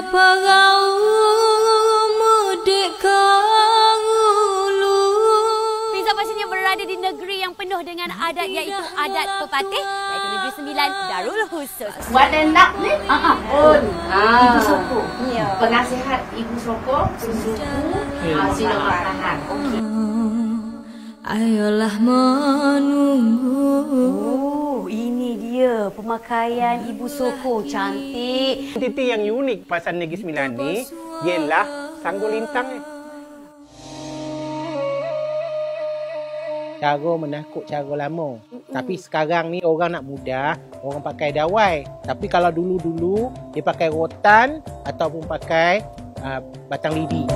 parau mudik kahulu. Fiza pastinya berada di negeri yang penuh dengan adat, iaitu adat pepatih, iaitu Negeri Sembilan Darul Khusus. Buat nak ni? Ibu Soko. Ya. Penasihat Ibu Soko, suku Sinokahan. Okey. Ayolah menunggu. Oh, ini dia pemakaian Ibu Soko, cantik. Titi yang unik pasal Negeri Sembilan ni ialah sanggul lintang ni. Cara menakut cara lama. Tapi sekarang ni orang nak mudah, orang pakai dawai. Tapi kalau dulu-dulu dia pakai rotan ataupun pakai batang lidi.